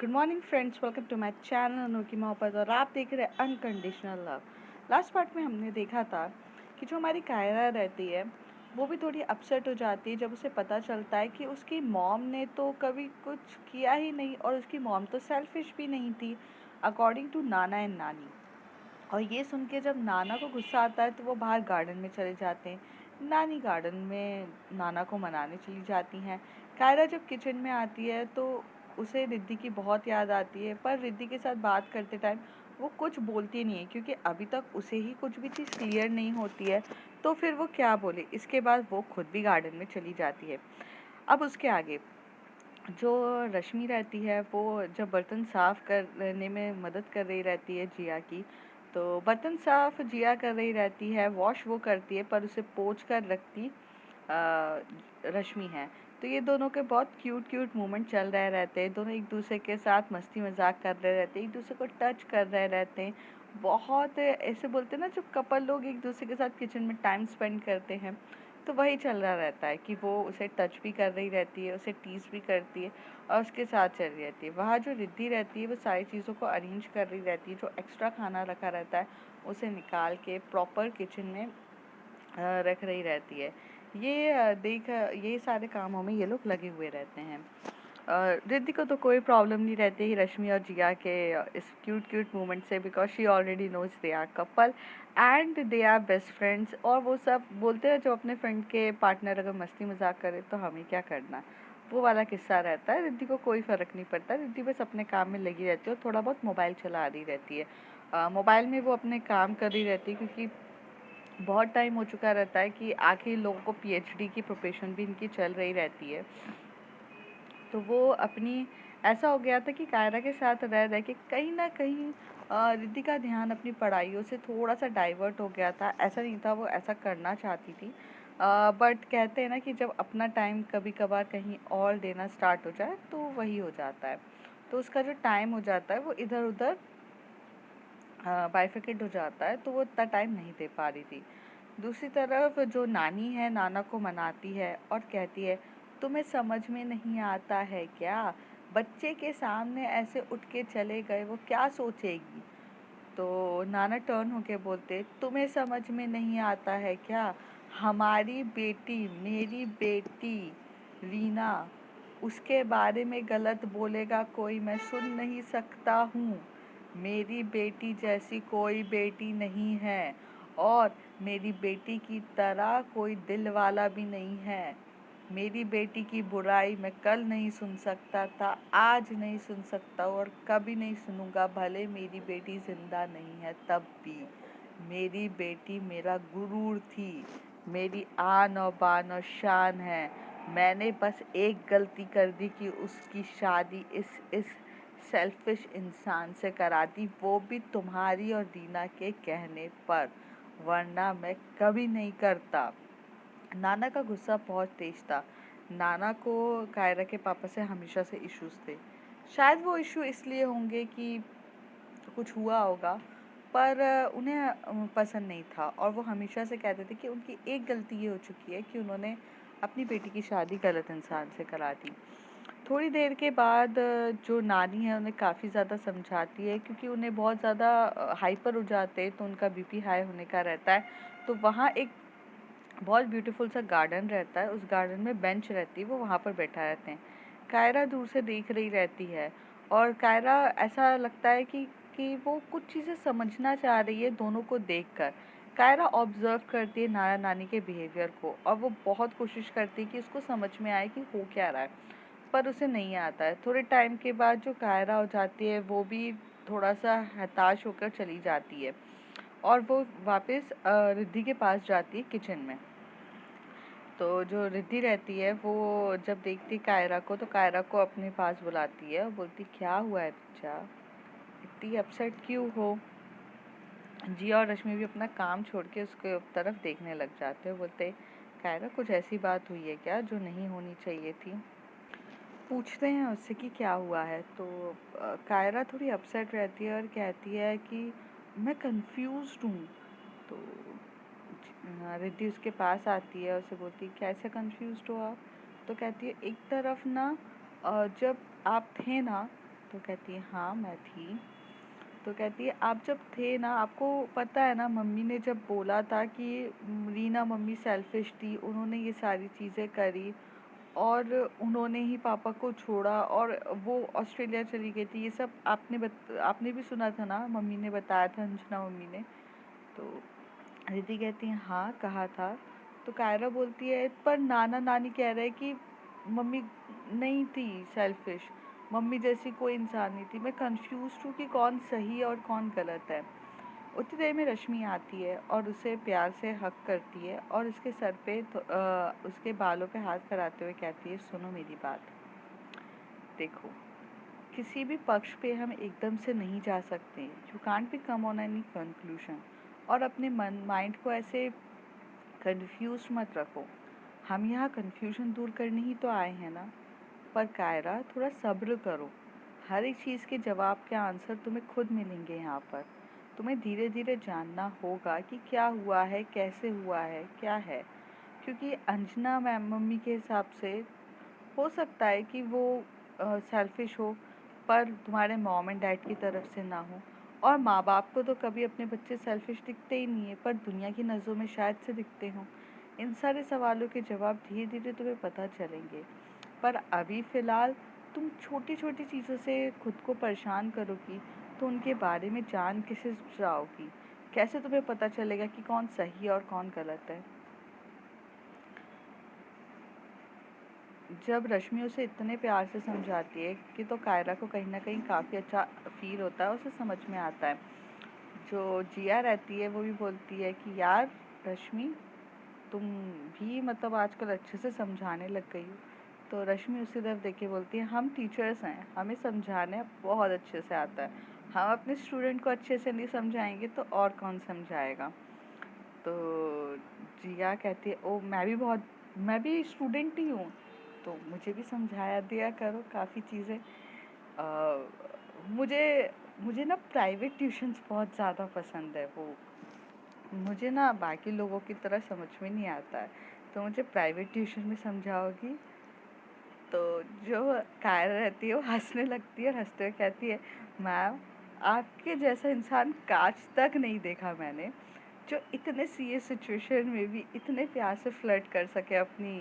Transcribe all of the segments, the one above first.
Good morning friends, welcome to my channel Anokhi Mohabbat. और आप देख रहे हैं अनकंडीशनल लव। लास्ट पार्ट में हमने देखा था कि जो हमारी कायरा रहती है वो भी थोड़ी अपसेट हो जाती है जब उसे पता चलता है कि उसकी मॉम ने तो कभी कुछ किया ही नहीं और उसकी मॉम तो सेल्फिश भी नहीं थी, अकॉर्डिंग टू नाना एंड नानी। और ये सुन के जब नाना को गुस्सा आता है तो वो बाहर गार्डन में चले जाते हैं। नानी गार्डन में नाना को मनाने चली जाती हैं। कायरा जब किचन में आती है तो उसे रिद्धि की बहुत याद आती है, पर रिद्धि के साथ बात करते टाइम वो कुछ बोलती नहीं है क्योंकि अभी तक उसे ही कुछ भी चीज़ क्लियर नहीं होती है। तो फिर वो क्या बोले। इसके बाद वो खुद भी गार्डन में चली जाती है। अब उसके आगे जो रश्मि रहती है वो जब बर्तन साफ़ करने में मदद कर रही रहती है जिया की, तो बर्तन साफ़ जिया कर रही रहती है, वॉश वो करती है पर उसे पोंछ कर रखती रश्मि है। तो ये दोनों के बहुत क्यूट क्यूट मोमेंट चल रहे रहते हैं। दोनों एक दूसरे के साथ मस्ती मजाक कर रहे रहते हैं, एक दूसरे को टच कर रहे रहते हैं। बहुत ऐसे बोलते हैं ना, जब कपल लोग एक दूसरे के साथ किचन में टाइम स्पेंड करते हैं तो वही चल रहा रहता है कि वो उसे टच भी कर रही रहती है, उसे टीज़ भी करती है और उसके साथ चल रही रहती है। वहाँ जो रिद्धि रहती है वो सारी चीज़ों को अरेंज कर रही रहती है। जो एक्स्ट्रा खाना रखा रहता है उसे निकाल के प्रॉपर किचन में रख रही रहती है। ये सारे कामों में ये लोग लगे हुए रहते हैं। रिद्धि को तो कोई प्रॉब्लम नहीं रहती है रश्मि और जिया के इस क्यूट क्यूट मोमेंट से, because she already knows they are couple and they are best friends. और वो सब बोलते हैं जो अपने फ्रेंड के पार्टनर अगर मस्ती मजाक करे तो हमें क्या करना, वो वाला किस्सा रहता है। रिद्धि को कोई फ़र्क नहीं पड़ता, रिद्धि बस अपने काम में लगी रहती है और थोड़ा बहुत मोबाइल चला रही रहती है। मोबाइल में वो अपने काम कर रही रहती है क्योंकि बहुत टाइम हो चुका रहता है कि आखिर लोगों को पीएचडी की प्रिपरेशन भी इनकी चल रही रहती है। तो वो अपनी ऐसा हो गया था कि कायरा के साथ रह रह के कहीं ना कहीं रिद्धि का ध्यान अपनी पढ़ाइयों से थोड़ा सा डाइवर्ट हो गया था। ऐसा नहीं था वो ऐसा करना चाहती थी, बट कहते हैं ना कि जब अपना टाइम कभी कभार कहीं और देना स्टार्ट हो जाए तो वही हो जाता है। तो उसका जो टाइम हो जाता है वो इधर उधर बाइफिकेट हो जाता है, तो वो इतना टाइम नहीं दे पा रही थी। दूसरी तरफ जो नानी है नाना को मनाती है और कहती है, तुम्हें समझ में नहीं आता है क्या, बच्चे के सामने ऐसे उठ के चले गए, वो क्या सोचेगी। तो नाना टर्न होके बोलते, तुम्हें समझ में नहीं आता है क्या, हमारी बेटी, मेरी बेटी रीना, उसके बारे में गलत बोलेगा कोई, मैं सुन नहीं सकता हूँ। मेरी बेटी जैसी कोई बेटी नहीं है और मेरी बेटी की तरह कोई दिल वाला भी नहीं है। मेरी बेटी की बुराई मैं कल नहीं सुन सकता था, आज नहीं सुन सकता और कभी नहीं सुनूंगा, भले मेरी बेटी जिंदा नहीं है तब भी। मेरी बेटी मेरा गुरूर थी, मेरी आन और बान और शान है। मैंने बस एक गलती कर दी कि उसकी शादी इस सेल्फिश इंसान से करा दी, वो भी तुम्हारी और दीना के कहने पर, वरना मैं कभी नहीं करता। नाना का गुस्सा बहुत तेज था। नाना को कायरा के पापा से हमेशा से इश्यूज थे। शायद वो इशू इसलिए होंगे कि कुछ हुआ होगा, पर उन्हें पसंद नहीं था और वो हमेशा से कहते थे कि उनकी एक गलती ये हो चुकी है कि उन्होंने अपनी बेटी की शादी गलत इंसान से करा दी। थोड़ी देर के बाद जो नानी है उन्हें काफ़ी ज़्यादा समझाती है क्योंकि उन्हें बहुत ज़्यादा हाइपर हो जाते हैं तो उनका बीपी हाई होने का रहता है। तो वहाँ एक बहुत ब्यूटीफुल सा गार्डन रहता है, उस गार्डन में बेंच रहती है, वो वहाँ पर बैठा रहते हैं। कायरा दूर से देख रही रहती है और कायरा ऐसा लगता है कि वो कुछ चीज़ें समझना चाह रही है दोनों को देखकर। कायरा ऑब्जर्व करती है नाना नानी के बिहेवियर को और वो बहुत कोशिश करती है कि उसको समझ में आए कि हो क्या रहा है, पर उसे नहीं आता है। थोड़े टाइम के बाद जो कायरा हो जाती है वो भी थोड़ा सा हताश होकर चली जाती है और वो वापस रिद्धि के पास जाती है किचन में। तो जो रिद्धि रहती है वो जब देखती कायरा को तो कायरा को अपने पास बुलाती है और बोलती, क्या हुआ है बच्चा, इतनी अपसेट क्यों हो। जिया और रश्मि भी अपना काम छोड़ के उसके तरफ देखने लग जाते हैं। बोलते, कायरा कुछ ऐसी बात हुई है क्या जो नहीं होनी चाहिए थी। पूछते हैं उससे कि क्या हुआ है। तो कायरा थोड़ी अपसेट रहती है और कहती है कि मैं कंफ्यूज्ड हूँ। तो रिद्धि उसके पास आती है, उसे बोलती है, कैसे कंफ्यूज्ड हो आप। तो कहती है, एक तरफ ना जब आप थे ना तो कहती है हाँ मैं थी। तो कहती है आप जब थे ना, आपको पता है ना मम्मी ने जब बोला था कि रीना मम्मी सेल्फिश थी, उन्होंने ये सारी चीज़ें करी और उन्होंने ही पापा को छोड़ा और वो ऑस्ट्रेलिया चली गई थी, ये सब आपने भी सुना था ना, मम्मी ने बताया था, अंजना मम्मी ने। तो रिद्धि कहती है हाँ कहा था। तो कायरा बोलती है पर नाना नानी कह रहे हैं कि मम्मी नहीं थी सेल्फिश, मम्मी जैसी कोई इंसान नहीं थी, मैं कंफ्यूज हूँ कि कौन सही और कौन गलत है। उतनी देर में रश्मि आती है और उसे प्यार से हक करती है और उसके सर पे उसके बालों पे हाथ कराते हुए कहती है सुनो मेरी बात, देखो किसी भी पक्ष पे हम एकदम से नहीं जा सकते, you can't be come on any conclusion, और अपने माइंड को ऐसे कंफ्यूज मत रखो, हम यहाँ कंफ्यूजन दूर करने ही तो आए हैं ना। पर कायरा थोड़ा सब्र करो, हर एक चीज़ के जवाब के आंसर तुम्हें खुद मिलेंगे यहाँ पर, तुम्हें धीरे धीरे जानना होगा कि क्या हुआ है, कैसे हुआ है, क्या है। क्योंकि अंजना मैम मम्मी के हिसाब से हो सकता है कि वो सेल्फिश हो, पर तुम्हारे मॉम एंड डैड की तरफ से ना हो, और माँ बाप को तो कभी अपने बच्चे सेल्फिश दिखते ही नहीं है, पर दुनिया की नज़रों में शायद से दिखते हों। इन सारे सवालों के जवाब धीरे धीरे तुम्हें पता चलेंगे, पर अभी फ़िलहाल तुम छोटी छोटी चीज़ों से खुद को परेशान करोगी तो उनके बारे में जान कैसे जाओगी, कैसे तुम्हें पता चलेगा कि कौन सही और कौन गलत है। जब रश्मि उसे इतने प्यार से समझाती है कि तो कायरा को कहीं न कहीं काफ़ी अच्छा फ़ील होता है, उसे समझ में आता है। जो जिया रहती है वो भी बोलती है कि यार रश्मि, तुम भी मतलब आजकल अच्छे से समझाने लग गई हो। तो रश्मि उसी तरफ देख के बोलती है हम टीचर्स हैं, हमें समझाने बहुत अच्छे से आता है, हम अपने स्टूडेंट को अच्छे से नहीं समझाएंगे तो और कौन समझाएगा। तो जिया कहती है ओ मैं भी स्टूडेंट ही हूँ, तो मुझे भी समझाया दिया करो काफ़ी चीज़ें। मुझे मुझे ना प्राइवेट ट्यूशन्स बहुत ज़्यादा पसंद है, वो मुझे ना बाकी लोगों की तरह समझ में नहीं आता है, तो मुझे प्राइवेट ट्यूशन में समझाओगी। तो जो कायरा रहती है वो हंसने लगती है और हंसते हुए कहती है मैम, आपके जैसा इंसान कांच तक नहीं देखा मैंने, जो इतने सीरियस सिचुएशन में भी इतने प्यार से फ्लर्ट कर सके अपनी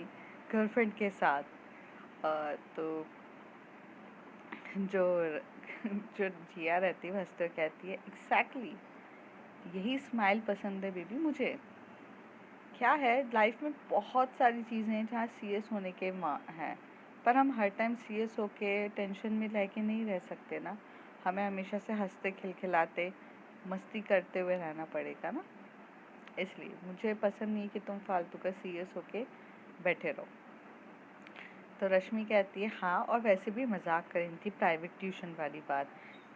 गर्लफ्रेंड के साथ। तो जो जो जिया रहती है वो हंसते हुए कहती है एग्जैक्टली, यही स्माइल पसंद है बेबी मुझे। क्या है, लाइफ में बहुत सारी चीज़ें हैं जहाँ सीरियस होने के हैं, पर हम हर टाइम सीरियस होके टेंशन में रह के नहीं रह सकते ना, हमें हमेशा से हंसते खिलखिलाते मस्ती करते हुए रहना पड़ेगा ना। इसलिए मुझे पसंद नहीं कि तुम फालतू का सीरियस होके बैठे रहो। तो रश्मि कहती है हाँ, और वैसे भी मजाक कर रही थी प्राइवेट ट्यूशन वाली बात।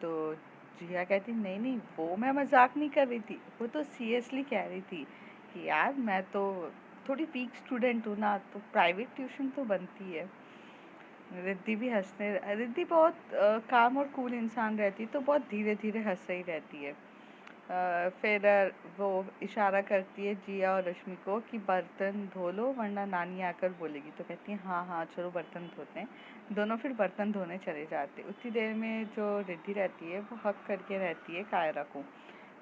तो जिया कहती नहीं नहीं, वो मैं मजाक नहीं कर रही थी, वो तो सीरियसली कह रही थी कि यार मैं तो थोड़ी वीक स्टूडेंट हूँ ना, तो प्राइवेट ट्यूशन तो बनती है। रिद्धि बहुत काम और कूल इंसान रहती है, तो बहुत धीरे धीरे हंस रही रहती है। फिर वो इशारा करती है जिया और रश्मि को कि बर्तन धो लो वरना नानी आकर बोलेगी। तो कहती है हाँ हाँ चलो बर्तन धोते हैं। दोनों फिर बर्तन धोने चले जाते। उतनी देर में जो रिद्धि रहती है वो हक करके रहती है कायरा को।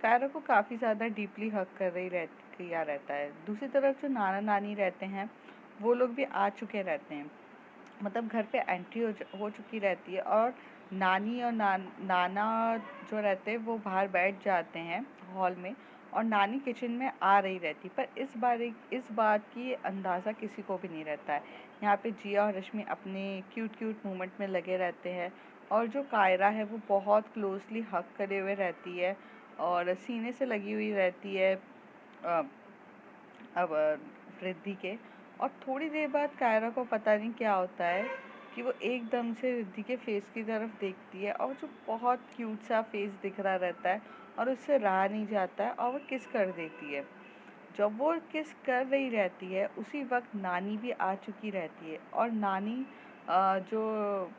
कायरा को काफ़ी ज़्यादा डीपली हक कर रही रहती किया रहता है। दूसरी तरफ जो नाना नानी रहते हैं वो लोग भी आ चुके रहते हैं, मतलब घर पे एंट्री हो चुकी रहती है, और नानी और नाना जो रहते हैं वो बाहर बैठ जाते हैं हॉल में, और नानी किचन में आ रही रहती, पर इस बात की अंदाज़ा किसी को भी नहीं रहता है। यहाँ पे जिया और रश्मि अपने क्यूट क्यूट मोमेंट में लगे रहते हैं, और जो कायरा है वो बहुत क्लोजली हग करे हुए रहती है और सीने से लगी हुई रहती है अ, अब रिद्धि के। और थोड़ी देर बाद कायरा को पता नहीं क्या होता है कि वो एकदम से रिद्धि के फेस की तरफ देखती है, और जो बहुत क्यूट सा फेस दिख रहा रहता है और उससे रहा नहीं जाता है, और वो किस कर देती है। जब वो किस कर रही रहती है उसी वक्त नानी भी आ चुकी रहती है, और नानी जो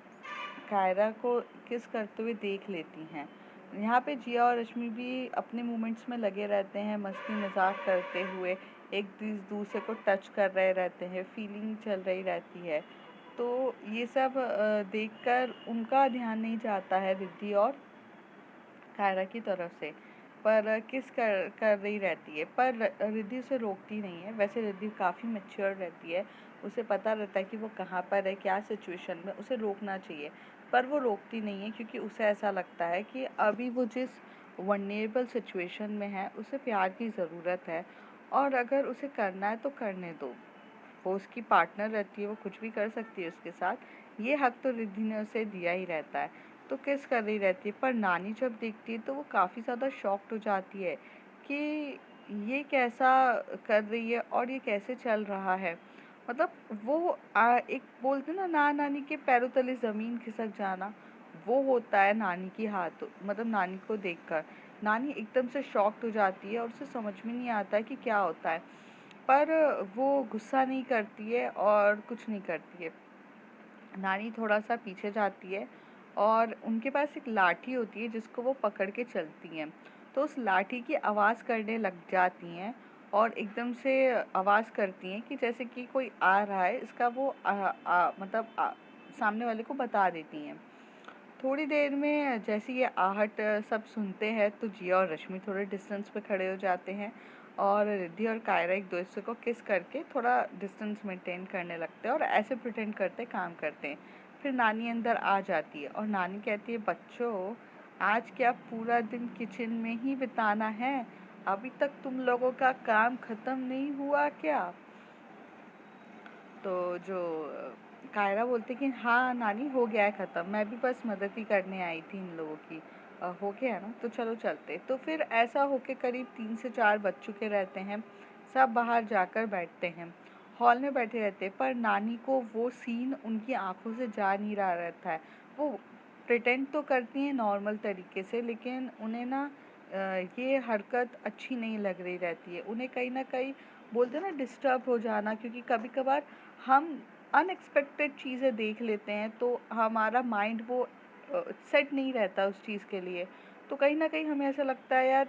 कायरा को किस करते हुए देख लेती हैं। यहाँ पे जिया और रश्मि भी अपने मोमेंट्स में लगे रहते हैं, मस्ती मजाक करते हुए एक दूसरे को टच कर रहे रहते हैं, फीलिंग चल रही रहती है। तो ये सब देखकर उनका ध्यान नहीं जाता है रिद्धि और कायरा की तरफ से, पर किस कर रही रहती है, पर रिद्धि उसे रोकती नहीं है। वैसे रिद्धि काफ़ी मैच्योर रहती है, उसे पता रहता है कि वो कहाँ पर है, क्या सिचुएशन में उसे रोकना चाहिए, पर वो रोकती नहीं है क्योंकि उसे ऐसा लगता है कि अभी वो जिस वल्नरेबल सिचुएशन में है उसे प्यार की ज़रूरत है, और अगर उसे करना है तो करने दो। वो उसकी पार्टनर रहती है, वो कुछ भी कर सकती है उसके साथ, ये हक तो रिद्धि ने उसे दिया ही रहता है। तो किस कर रही रहती है, पर नानी जब देखती है तो वो काफ़ी ज़्यादा शॉक्ड हो जाती है कि ये कैसा कर रही है और ये कैसे चल रहा है। मतलब वो एक बोलते ना, नानी के पैरों तले ज़मीन खिसक जाना, वो होता है नानी की हाथ, मतलब नानी को देखकर नानी एकदम से शॉक्ड हो जाती है और उसे समझ में नहीं आता है कि क्या होता है, पर वो गुस्सा नहीं करती है और कुछ नहीं करती है। नानी थोड़ा-सा पीछे जाती है और उनके पास एक लाठी होती है जिसको वो पकड़ के चलती हैं। तो उस लाठी की आवाज़ करने लग जाती हैं और एकदम से आवाज़ करती हैं कि जैसे कि कोई आ रहा है, इसका वो मतलब सामने वाले को बता देती हैं। थोड़ी देर में जैसे ये आहट सब सुनते हैं तो जिया और रश्मि थोड़े डिस्टेंस पे खड़े हो जाते हैं और रिद्धि और कायरा एक दूसरे को किस करके थोड़ा डिस्टेंस मेंटेन करने लगते हैं और ऐसे प्रिटेंड करते काम करते हैं। फिर नानी अंदर आ जाती है और नानी कहती है, बच्चों आज क्या पूरा दिन किचन में ही बिताना है? अभी तक तुम लोगों का काम खत्म नहीं हुआ क्या? तो जो कायरा बोलती कि हाँ नानी, हो गया है ख़त्म, मैं भी बस मदद ही करने आई थी इन लोगों की। हो गया है ना, तो चलो चलते। तो फिर ऐसा होके करीब 3 से 4 बज चुके रहते हैं, सब बाहर जाकर बैठते हैं, हॉल में बैठे रहते हैं, पर नानी को वो सीन उनकी आंखों से जा नहीं रहा रहता है। वो प्रिटेंड तो करती हैं नॉर्मल तरीके से, लेकिन उन्हें ना ये हरकत अच्छी नहीं लग रही रहती है। उन्हें कहीं न कहीं बोलते हैं ना डिस्टर्ब हो जाना, क्योंकि कभी-कभार हम अनएक्सपेक्टेड चीज़ें देख लेते हैं तो हमारा माइंड वो सेट नहीं रहता उस चीज़ के लिए। तो कहीं न कहीं हमें ऐसा लगता है यार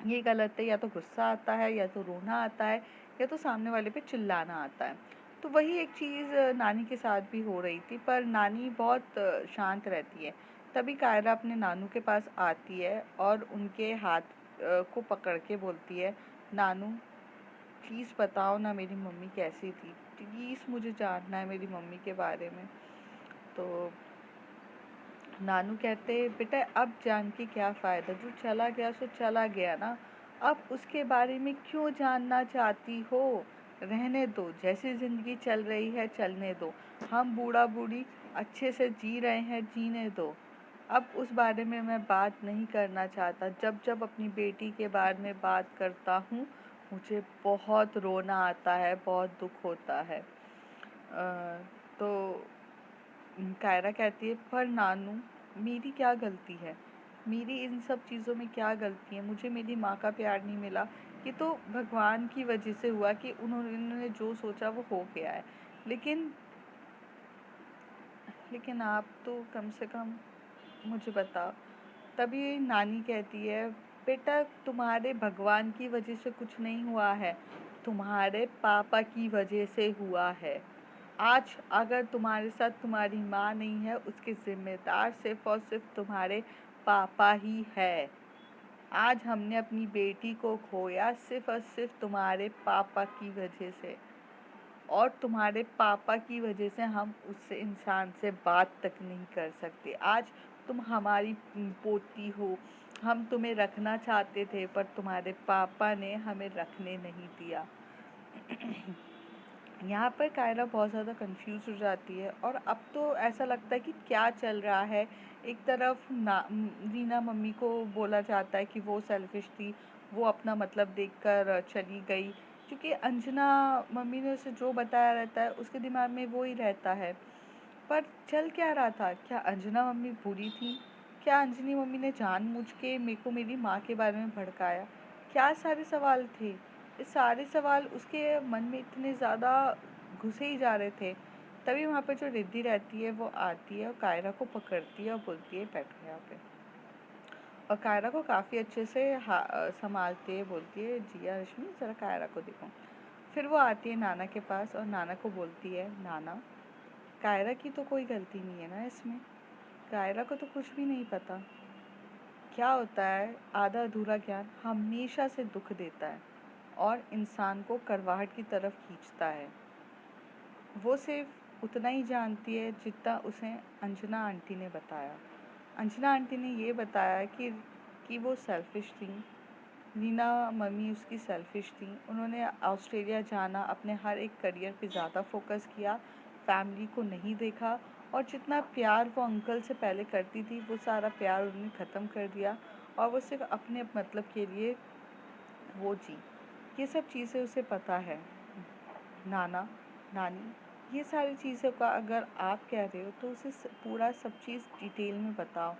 ये गलत है, या तो गुस्सा आता है, या तो रोना आता है, या तो सामने वाले पे चिल्लाना आता है। तो वही एक चीज़ नानी के साथ भी हो रही थी, पर नानी बहुत शांत रहती है। तभी कायरा अपने नानू के पास आती है और उनके हाथ को पकड़ के बोलती है, नानू प्लीज़ बताओ ना मेरी मम्मी कैसी थी? प्लीज़ मुझे जानना है मेरी मम्मी के बारे में। तो नानू कहते, बेटा अब जान के क्या फ़ायदा, जो चला गया सो चला गया ना, अब उसके बारे में क्यों जानना चाहती हो? रहने दो, जैसी ज़िंदगी चल रही है चलने दो। हम बूढ़ा-बूढ़ी अच्छे से जी रहे हैं, जीने दो। अब उस बारे में मैं बात नहीं करना चाहता। जब जब अपनी बेटी के बारे में बात करता हूँ, मुझे बहुत रोना आता है, बहुत दुख होता है। तो कायरा कहती है, पर नानू मेरी क्या गलती है? मेरी इन सब चीज़ों में क्या गलती है? मुझे मेरी माँ का प्यार नहीं मिला, ये तो भगवान की वजह से हुआ कि उन्होंने जो सोचा वो हो गया है। लेकिन लेकिन आप तो कम से कम मुझे बताओ। तभी नानी कहती है, बेटा तुम्हारे भगवान की वजह से कुछ नहीं हुआ है, तुम्हारे पापा की वजह से हुआ है। आज अगर तुम्हारे साथ तुम्हारी माँ नहीं है, उसके ज़िम्मेदार सिर्फ़ और सिर्फ़ तुम्हारे पापा ही है। आज हमने अपनी बेटी को खोया सिर्फ़ और सिर्फ़ तुम्हारे पापा की वजह से, और तुम्हारे पापा की वजह से हम उस इंसान से बात तक नहीं कर सकते। आज तुम हमारी पोती हो, हम तुम्हें रखना चाहते थे, पर तुम्हारे पापा ने हमें रखने नहीं दिया। यहाँ पर कायरा बहुत ज़्यादा कंफ्यूज हो जाती है और अब तो ऐसा लगता है कि क्या चल रहा है। एक तरफ रीना मम्मी को बोला जाता है कि वो सेल्फिश थी, वो अपना मतलब देखकर चली गई, क्योंकि अंजना मम्मी ने उसे जो बताया रहता है उसके दिमाग में वो ही रहता है। पर चल क्या रहा था? क्या अंजना मम्मी बुरी थी? क्या अंजनी मम्मी ने जानबूझ के मेरे को मेरी माँ के बारे में भड़काया? क्या सारे सवाल थे? ये सारे सवाल उसके मन में इतने ज़्यादा घुसे ही जा रहे थे। तभी वहाँ पे जो रिद्धि रहती है वो आती है और कायरा को पकड़ती है और बोलती है, बैठो यहाँ पे। और कायरा को काफ़ी अच्छे से संभालती है, बोलती है, जिया रश्मि ज़रा कायरा को देखो। फिर वो आती है नाना के पास और नाना को बोलती है, नाना कायरा की तो कोई गलती नहीं है ना इसमें। कायरा को तो कुछ भी नहीं पता। क्या होता है, आधा अधूरा ज्ञान हमेशा से दुख देता है और इंसान को कड़वाहट की तरफ खींचता है। वो सिर्फ उतना ही जानती है जितना उसे अंजना आंटी ने बताया। अंजना आंटी ने ये बताया कि वो सेल्फिश थी। रीना मम्मी उसकी सेल्फिश थी। उन्होंने ऑस्ट्रेलिया जाना, अपने हर एक करियर पे ज़्यादा फोकस किया, फैमिली को नहीं देखा, और जितना प्यार वो अंकल से पहले करती थी वो सारा प्यार उन्होंने ख़त्म कर दिया और वो सिर्फ अपने मतलब के लिए वो जी। ये सब चीज़ें उसे पता है। नाना, नानी, ये सारी चीज़ों का अगर आप कह रहे हो तो उसे पूरा सब चीज़ डिटेल में बताओ।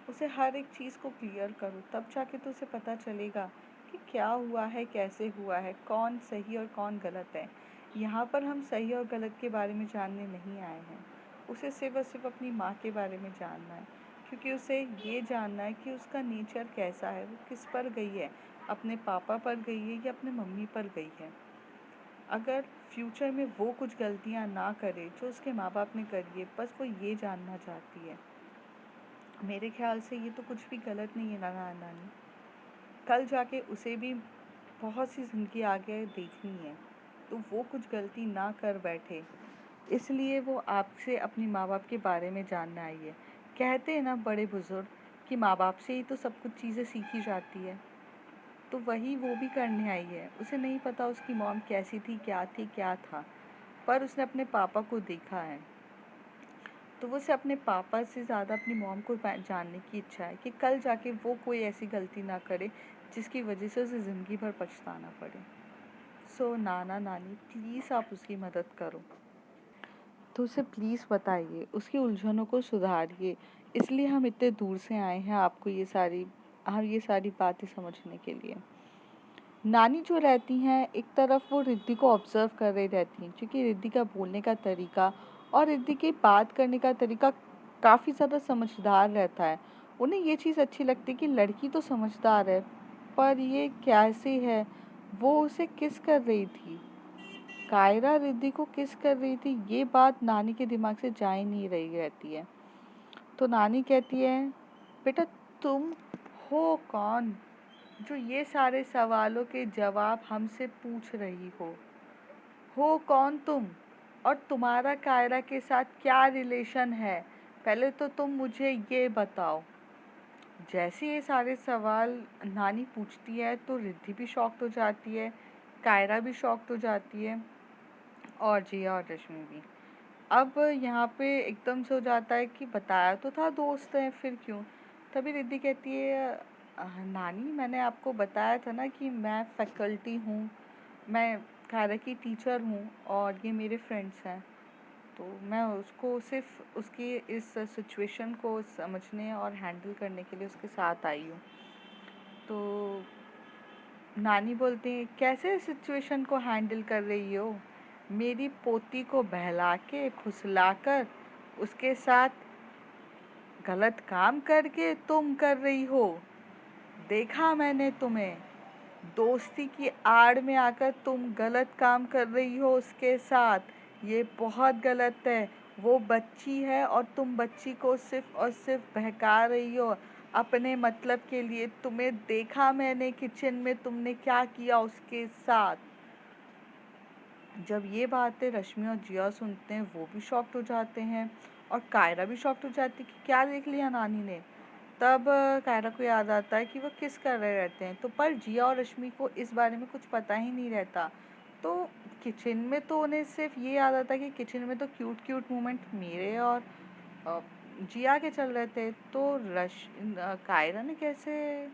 उसे हर एक चीज़ को क्लियर करो, तब जाके तो उसे पता चलेगा कि क्या हुआ है, कैसे हुआ है, कौन सही और कौन गलत है। यहाँ पर हम सही और गलत के बारे में जानने नहीं आए हैं। उसे सिर्फ और सिर्फ अपनी माँ के बारे में जानना है, क्योंकि उसे ये जानना है कि उसका नेचर कैसा है, वो किस पर गई है, अपने पापा पर गई है या अपने मम्मी पर गई है। अगर फ्यूचर में वो कुछ गलतियाँ ना करे जो उसके माँ बाप ने करी है, बस वो ये जानना चाहती है। मेरे ख्याल से ये तो कुछ भी गलत नहीं है नाना नानी। कल जाके उसे भी बहुत सी ज़िंदगी आगे देखनी है, तो वो कुछ गलती ना कर बैठे, इसलिए वो आपसे अपनी माँ बाप के बारे में जानने आई है। कहते हैं ना बड़े बुजुर्ग कि माँ बाप से ही तो सब कुछ चीज़ें सीखी जाती है, तो वही वो भी करने आई है। उसे नहीं पता उसकी मॉम कैसी थी, क्या थी, क्या था, पर उसने अपने पापा को देखा है, तो वो उसे अपने पापा से ज़्यादा अपनी मॉम को जानने की इच्छा है कि कल जाके वो कोई ऐसी गलती ना करे जिसकी वजह से उसे ज़िंदगी भर पछताना पड़े। सो नाना नानी, प्लीज़ आप उसकी मदद करो। तो उसे प्लीज़ बताइए, उसकी उलझनों को सुधारिए। इसलिए हम इतने दूर से आए हैं आपको ये सारी बातें समझने के लिए। नानी जो रहती हैं, एक तरफ वो रिद्धि को ऑब्ज़र्व कर रही रहती हैं, क्योंकि रिद्धि का बोलने का तरीका और रिद्धि की बात करने का तरीका काफ़ी ज़्यादा समझदार रहता है। उन्हें ये चीज़ अच्छी लगती है कि लड़की तो समझदार है, पर ये कैसे है, वो उसे किस कर रही थी, कायरा रिद्धि को किस कर रही थी, ये बात नानी के दिमाग से जा ही नहीं रही रहती है। तो नानी कहती है, बेटा तुम हो कौन जो ये सारे सवालों के जवाब हमसे पूछ रही हो कौन तुम, और तुम्हारा कायरा के साथ क्या रिलेशन है, पहले तो तुम मुझे ये बताओ। जैसे ये सारे सवाल नानी पूछती है तो रिद्धि भी शॉक्ड हो जाती है, कायरा भी शॉक्ड हो जाती है, और जिया और रश्मि भी। अब यहाँ पे एकदम से हो जाता है कि बताया तो था दोस्त हैं, फिर क्यों। तभी रिद्धि कहती है, नानी मैंने आपको बताया था ना कि मैं फैकल्टी हूँ, मैं कायरा की टीचर हूँ और ये मेरे फ्रेंड्स हैं, तो मैं उसको सिर्फ उसकी इस सिचुएशन को समझने और हैंडल करने के लिए उसके साथ आई हूँ। तो नानी बोलती हैं, कैसे सिचुएशन को हैंडल कर रही हो, मेरी पोती को बहला के फुसला कर उसके साथ गलत काम करके तुम कर रही हो, देखा मैंने तुम्हें, दोस्ती की आड़ में आकर तुम गलत काम कर रही हो उसके साथ, ये बहुत गलत है। वो बच्ची है और तुम बच्ची को सिर्फ और सिर्फ बहका रही हो अपने मतलब के लिए। तुम्हें देखा मैंने किचन में तुमने क्या किया उसके साथ। जब ये बातें रश्मि और जिया सुनते हैं वो भी शॉक्ड हो जाते हैं, और कायरा भी शॉक्ड हो जाती है कि क्या देख लिया नानी ने। तब कायरा को याद आता है कि वो किस कर रहे रहते हैं, तो पर जिया और रश्मि को इस बारे में कुछ पता ही नहीं रहता। तो किचन में तो उन्हें सिर्फ ये याद आता है कि किचन में तो क्यूट क्यूट मोमेंट मेरे और अ, जिया के चल रहे थे, तो कायरा ने कैसे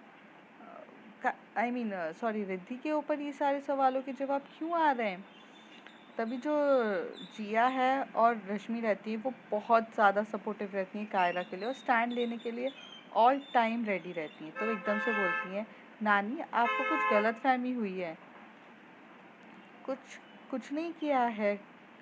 आई मीन सॉरी रिद्धि के ऊपर ये सारे सवालों के जवाब क्यों आ रहे हैं। तभी जो जिया है और रश्मि रहती है वो बहुत ज़्यादा सपोर्टिव रहती हैं कायरा के लिए, और स्टैंड लेने के लिए ऑल टाइम रेडी रहती हैं। तो एकदम से बोलती हैं, नानी आपको कुछ गलतफहमी हुई है, कुछ कुछ नहीं किया है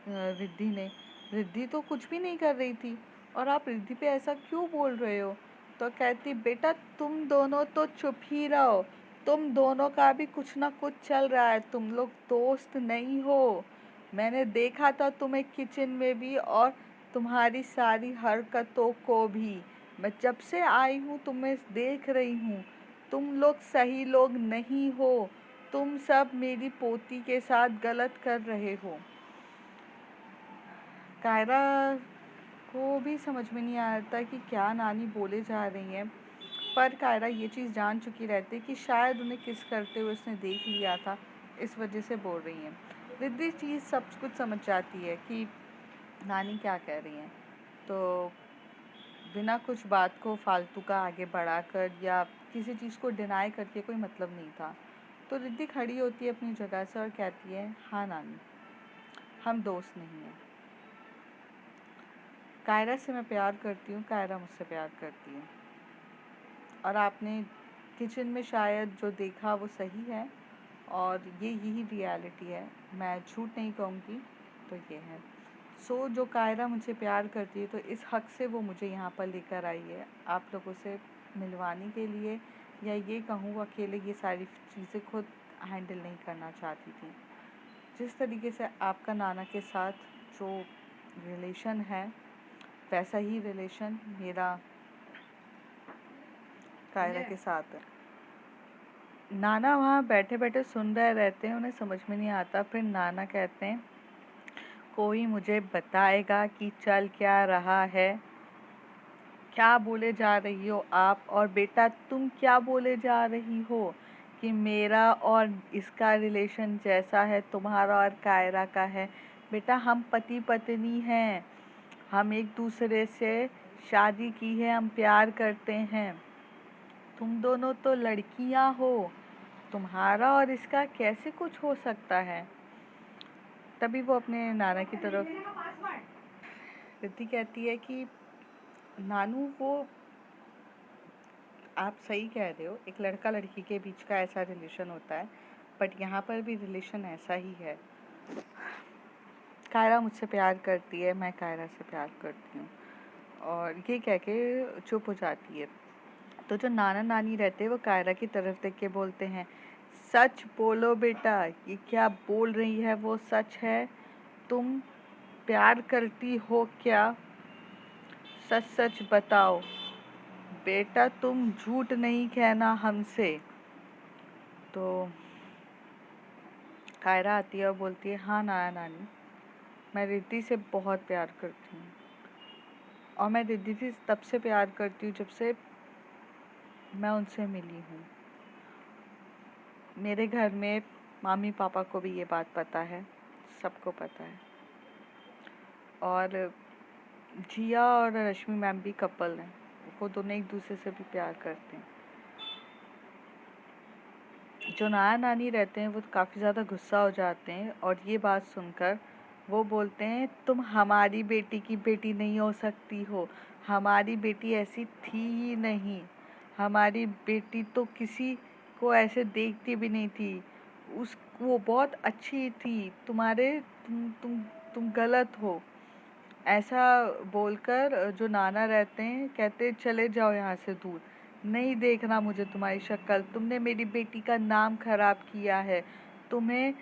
रिद्धि ने, रिद्धि तो कुछ भी नहीं कर रही थी, और आप रिद्धि पे ऐसा क्यों बोल रहे हो। तो कहती, बेटा तुम दोनों तो चुप ही रहो, तुम दोनों का भी कुछ ना कुछ चल रहा है, तुम लोग दोस्त नहीं हो। मैंने देखा था तुम्हें किचन में भी, और तुम्हारी सारी हरकतों को भी। मैं जब से आई हूँ तुम्हें देख रही हूँ। तुम लोग सही लोग नहीं हो। तुम सब मेरी पोती के साथ गलत कर रहे हो। कायरा को भी समझ में नहीं आता कि क्या नानी बोले जा रही हैं, पर कायरा ये चीज़ जान चुकी रहती कि शायद उन्हें किस करते हुए उसने देख लिया था, इस वजह से बोल रही हैं। रिद्धि चीज़ सब कुछ समझ जाती है कि नानी क्या कह रही हैं, तो बिना कुछ बात को फालतू का आगे बढ़ाकर या किसी चीज़ को डिनाई करके कोई मतलब नहीं था। तो रिद्धि खड़ी होती है अपनी जगह से और कहती है, हाँ नानी, हम दोस्त नहीं हैं। कायरा से मैं प्यार करती हूँ, कायरा मुझसे प्यार करती है, और आपने किचन में शायद जो देखा वो सही है, और ये यही रियलिटी है, मैं झूठ नहीं कहूँगी, तो ये है। सो जो कायरा मुझे प्यार करती है, तो इस हक से वो मुझे यहाँ पर लेकर आई है आप लोगों से मिलवाने के लिए, या ये कहूँ अकेले ये सारी चीज़ें खुद हैंडल नहीं करना चाहती थी। जिस तरीके से आपका नाना के साथ जो रिलेशन है, वैसा ही रिलेशन मेरा कायरा के साथ है। नाना वहाँ बैठे बैठे सुन रहे रहते हैं, उन्हें समझ में नहीं आता। फिर नाना कहते हैं, कोई मुझे बताएगा कि चल क्या रहा है? क्या बोले जा रही हो आप? और बेटा तुम क्या बोले जा रही हो कि मेरा और इसका रिलेशन जैसा है तुम्हारा और कायरा का है? बेटा हम पति पत्नी हैं, हम एक दूसरे से शादी की है, हम प्यार करते हैं। तुम दोनों तो लड़कियां हो, तुम्हारा और इसका कैसे कुछ हो सकता है? तभी वो अपने नाना की तरफ रिद्धि कहती है कि नानू वो आप सही कह रहे हो, एक लड़का लड़की के बीच का ऐसा रिलेशन होता है, बट यहाँ पर भी रिलेशन ऐसा ही है। कायरा मुझसे प्यार करती है, मैं कायरा से प्यार करती हूँ, और ये कह के चुप हो जाती है। तो जो नाना नानी रहते हैं वो कायरा की तरफ देख के बोलते हैं, सच बोलो बेटा, ये क्या बोल रही है वो सच है? तुम प्यार करती हो क्या? सच सच बताओ बेटा, तुम झूठ नहीं कहना हमसे। तो कायरा आती है और बोलती है, हाँ नाना नानी, मैं रिद्धि से बहुत प्यार करती हूँ, और मैं रिद्धि से तब से प्यार करती हूँ जब से मैं उनसे मिली हूँ। मेरे घर में मामी पापा को भी ये बात पता है, सबको पता है, और जिया और रश्मि मैम भी कपल हैं, वो दोनों एक दूसरे से भी प्यार करते हैं। जो नाना नानी रहते हैं वो काफ़ी ज़्यादा गुस्सा हो जाते हैं, और ये बात सुनकर वो बोलते हैं, तुम हमारी बेटी की बेटी नहीं हो सकती हो, हमारी बेटी ऐसी थी ही नहीं, हमारी बेटी तो किसी को ऐसे देखती भी नहीं थी, उस वो बहुत अच्छी थी, तुम गलत हो। ऐसा बोलकर जो नाना रहते हैं कहते, चले जाओ यहाँ से दूर, नहीं देखना मुझे तुम्हारी शक्ल, तुमने मेरी बेटी का नाम खराब किया है। तुम्हें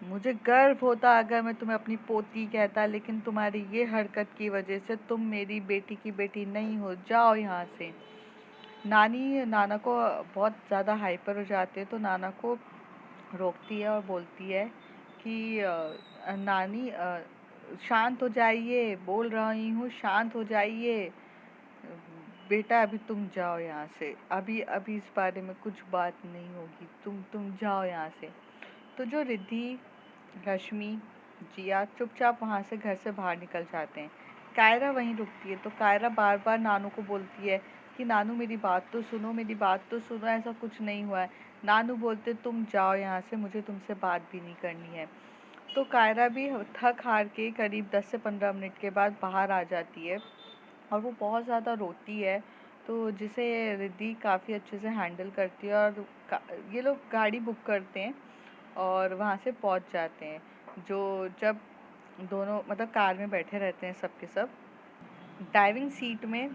मुझे गर्व होता अगर मैं तुम्हें अपनी पोती कहता, लेकिन तुम्हारी ये हरकत की वजह से तुम मेरी बेटी की बेटी नहीं हो, जाओ यहाँ से। नानी नाना को बहुत ज़्यादा हाइपर हो जाते हैं, तो नाना को रोकती है और बोलती है कि नानी शांत हो जाइए, बोल रही हूँ शांत हो जाइए, बेटा अभी तुम जाओ यहाँ से, अभी अभी इस बारे में कुछ बात नहीं होगी, तुम जाओ यहाँ से। तो जो रिद्धि, रश्मि, जिया चुपचाप वहाँ से घर से बाहर निकल जाते हैं। कायरा वहीं रुकती है, तो कायरा बार बार नानू को बोलती है कि नानू मेरी बात तो सुनो, मेरी बात तो सुनो, ऐसा कुछ नहीं हुआ है। नानू बोलते, तुम जाओ यहाँ से, मुझे तुमसे बात भी नहीं करनी है। तो कायरा भी थक हार के करीब 10 से 15 मिनट के बाद बाहर आ जाती है, और वो बहुत ज़्यादा रोती है, तो जिसे रिद्धि काफ़ी अच्छे से हैंडल करती है, और ये लोग गाड़ी बुक करते हैं और वहाँ से पहुँच जाते हैं। जब दोनों मतलब कार में बैठे रहते हैं सब के सब, ड्राइविंग सीट में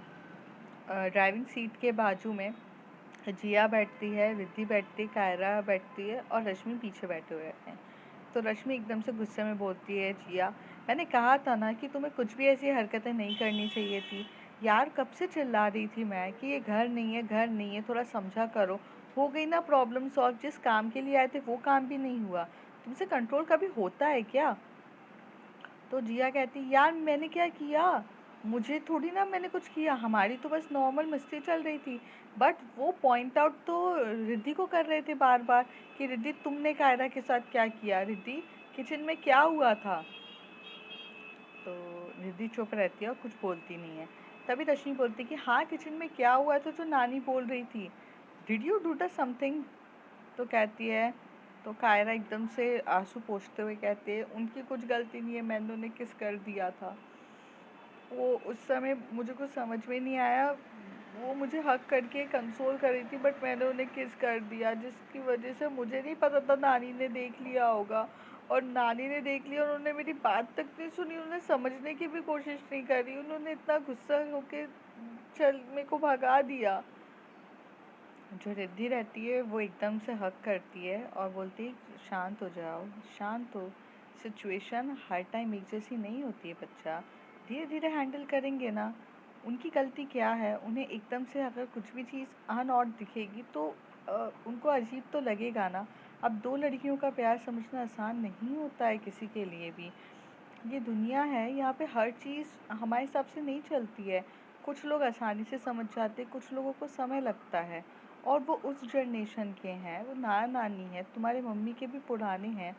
ड्राइविंग सीट के बाजू में जिया बैठती है, रिद्धि बैठती है, कायरा बैठती है, और रश्मि पीछे बैठे हुए रहते हैं। तो रश्मि एकदम से गुस्से में बोलती है, जिया मैंने कहा था ना कि तुम्हें कुछ भी ऐसी हरकतें नहीं करनी चाहिए थी। यार कब से चिल्ला रही थी मैं कि ये घर नहीं है, घर नहीं है, थोड़ा समझा करो। हो गई ना प्रॉब्लम सॉल्व, जिस काम के लिए आए थे वो काम भी नहीं हुआ। तुमसे कंट्रोल कभी होता है क्या? तो जिया कहती यार मैंने क्या किया? मुझे थोड़ी ना मैंने कुछ किया, हमारी तो बस नॉर्मल मस्ती चल रही थी। बट वो पॉइंट आउट तो रिद्धि को कर रहे थे बार बार कि रिद्धि तुमने कायरा के साथ क्या किया, रिद्धि किचन में क्या हुआ था। तो रिद्धि चुप रहती है और कुछ बोलती नहीं है। तभी रश्मि बोलती कि हाँ किचन में क्या हुआ था जो नानी बोल रही थी, did you do the something? तो कहती है, तो कायरा एकदम से आंसू पोंछते हुए कहती है उनकी कुछ गलती नहीं है, मैंने उन्हें किस कर दिया था। वो उस समय मुझे कुछ समझ में नहीं आया, वो मुझे हक करके कंसोल कर रही थी बट मैंने उन्हें किस कर दिया, जिसकी वजह से मुझे नहीं पता था नानी ने देख लिया होगा। और नानी ने देख लिया और उन्होंने मेरी बात तक नहीं सुनी, उन्होंने समझने की भी कोशिश नहीं करी, उन्होंने इतना गुस्सा होके चल मेरे को भगा दिया। जो रिद्धि रहती है वो एकदम से हक करती है और बोलती है शांत हो जाओ, शांत हो। सिचुएशन हर टाइम एक जैसी नहीं होती है बच्चा, धीरे धीरे हैंडल करेंगे ना। उनकी गलती क्या है, उन्हें एकदम से अगर कुछ भी चीज़ अनऑड दिखेगी तो उनको अजीब तो लगेगा ना। अब दो लड़कियों का प्यार समझना आसान नहीं होता है किसी के लिए भी। ये दुनिया है, यहाँ पे हर चीज़ हमारे हिसाब से नहीं चलती है। कुछ लोग आसानी से समझ जाते, कुछ लोगों को समय लगता है। और वो उस जनरेशन के हैं, वो नाना नानी है, तुम्हारे मम्मी के भी पुराने हैं।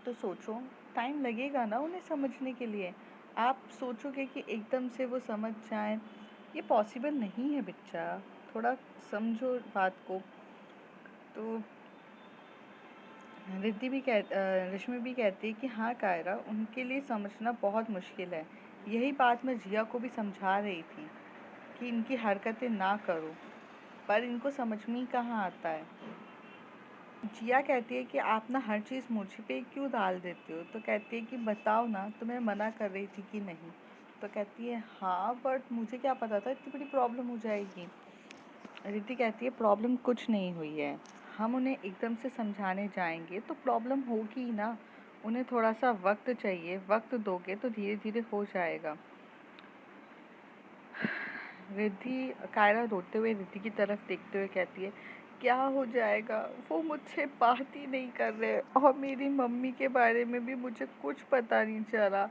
तो सोचो, टाइम लगेगा ना उन्हें समझने के लिए। आप सोचोगे कि एकदम से वो समझ जाएं, ये पॉसिबल नहीं है बच्चा। थोड़ा समझो बात को। तो रश्मि भी कहती है कि हाँ कायरा, उनके लिए समझना बहुत मुश्किल है। यही बात मैं जिया को भी समझा रही थी कि इनकी हरकतें ना करो, पर इनको समझ में ही कहाँ आता है। जिया कहती है कि आप ना हर चीज़ मुझ पे क्यों डाल देते हो? तो कहती है कि बताओ ना, तुम्हें मना कर रही थी कि नहीं? तो कहती है हाँ बट मुझे क्या पता था इतनी बड़ी प्रॉब्लम हो जाएगी। रिद्धि कहती है प्रॉब्लम कुछ नहीं हुई है, हम उन्हें एकदम से समझाने जाएंगे तो प्रॉब्लम होगी ही ना। उन्हें थोड़ा सा वक्त चाहिए, वक्त दोगे तो धीरे धीरे हो जाएगा। रिद्धि कायरा रोते हुए रिद्धि की तरफ देखते हुए कहती है क्या हो जाएगा, वो मुझसे बात ही नहीं कर रहे और मेरी मम्मी के बारे में भी मुझे कुछ पता नहीं चला।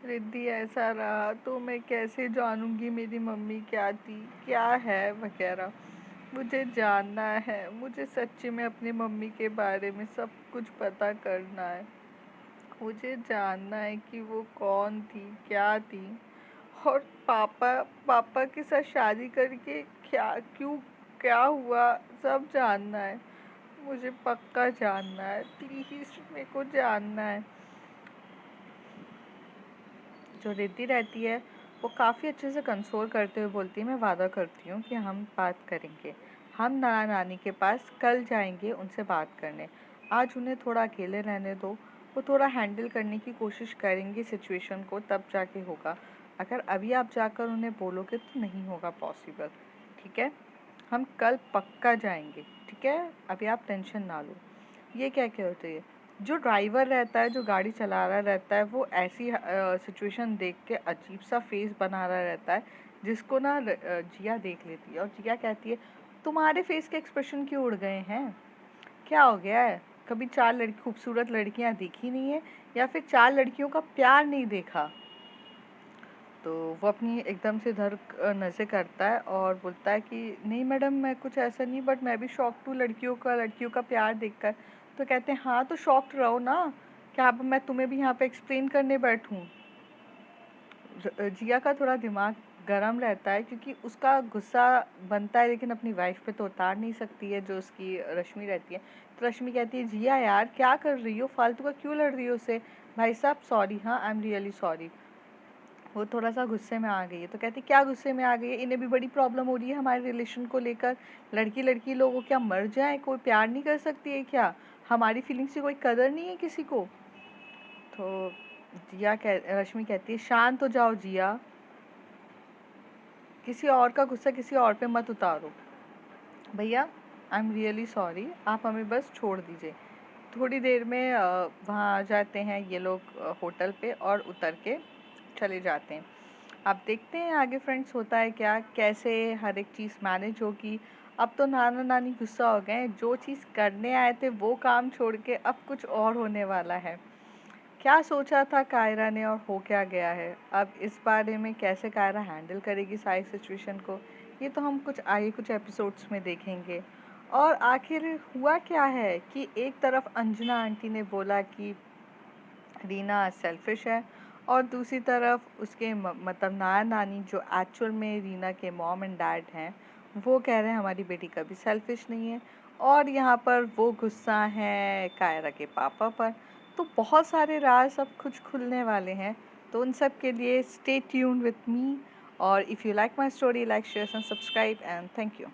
रिद्धि ऐसा रहा तो मैं कैसे जानूंगी मेरी मम्मी क्या थी, क्या है वगैरह। मुझे जानना है, मुझे सच्ची में अपनी मम्मी के बारे में सब कुछ पता करना है। मुझे जानना है कि वो कौन थी, क्या थी। और पापा पापा के साथ शादी करके क्या क्यों क्या हुआ, सब जानना है। मुझे पक्का जानना है, प्लीज़ मेरे को जानना है। जो रिद्धि रहती है वो काफ़ी अच्छे से कंसोल करते हुए बोलती है मैं वादा करती हूँ कि हम बात करेंगे। हम नाना नानी के पास कल जाएंगे उनसे बात करने। आज उन्हें थोड़ा अकेले रहने दो, वो थोड़ा हैंडल करने की कोशिश करेंगे सिचुएशन को, तब जाके होगा। अगर अभी आप जाकर उन्हें बोलोगे तो नहीं होगा पॉसिबल, ठीक है? हम कल पक्का जाएंगे, ठीक है? अभी आप टेंशन ना लो। ये क्या कहते हैं, जो ड्राइवर रहता है, जो गाड़ी चला रहा रहता है, वो ऐसी सिचुएशन देख के अजीब सा फेस बना रहा रहता है, जिसको ना जिया देख लेती है और जिया कहती है तुम्हारे फेस के एक्सप्रेशन क्यों उड़ गए हैं? क्या हो गया है? कभी चार लड़की खूबसूरत लड़कियां देखी नहीं है या फिर चार लड़कियों का प्यार नहीं देखा? तो वो अपनी एकदम से इधर नज़र करता है और बोलता है कि नहीं मैडम मैं कुछ ऐसा नहीं, बट मैं भी शॉक्ड हूँ लड़कियों का प्यार देखकर। तो कहते हैं हाँ तो शॉक्ड रहो ना, क्या अब मैं तुम्हें भी यहाँ पे एक्सप्लेन करने बैठूँ? जिया का थोड़ा दिमाग गरम रहता है क्योंकि उसका गुस्सा बनता है लेकिन अपनी वाइफ पे तो उतार नहीं सकती है, जो उसकी रश्मि रहती है। तो रश्मि कहती है जिया यार क्या कर रही हो, फालतू का क्यों लड़ रही हो उससे? भाई साहब सॉरी, हाँ आई एम रियली सॉरी। वो थोड़ा सा गुस्से में आ गई है। तो कहती क्या गुस्से में आ गई है, इन्हें भी बड़ी प्रॉब्लम हो रही है हमारे रिलेशन को लेकर। लड़की लड़की लोगों क्या मर जाए, कोई प्यार नहीं कर सकती है क्या? हमारी फीलिंग्स की कोई कदर नहीं है किसी को? तो रश्मि कहती है शांत हो जाओ जिया, किसी और का गुस्सा किसी और पे मत उतारो। भैया आई एम रियली सॉरी, आप हमें बस छोड़ दीजिए। थोड़ी देर में वहाँ आ जाते हैं ये लोग होटल पे और उतर के चले जाते हैं। अब देखते हैं आगे फ्रेंड्स होता है क्या, कैसे हर एक चीज़ मैनेज होगी। अब तो नाना नानी गुस्सा हो गए हैं, जो चीज़ करने आए थे वो काम छोड़ के अब कुछ और होने वाला है। क्या सोचा था कायरा ने और हो क्या गया है। अब इस बारे में कैसे कायरा हैंडल करेगी सारी सिचुएशन को, ये तो हम कुछ आगे कुछ एपिसोड्स में देखेंगे। और आखिर हुआ क्या है कि एक तरफ अंजना आंटी ने बोला कि रीना सेल्फिश है, और दूसरी तरफ उसके मतलब नाना नानी जो एक्चुअल में रीना के मॉम एंड डैड हैं, वो कह रहे हैं हमारी बेटी कभी सेल्फिश नहीं है। और यहाँ पर वो गुस्सा है कायरा के पापा पर। तो बहुत सारे राज अब कुछ खुलने वाले हैं। तो उन सब के लिए स्टे ट्यून्ड विथ मी। और if you like my story, like share and subscribe and thank you.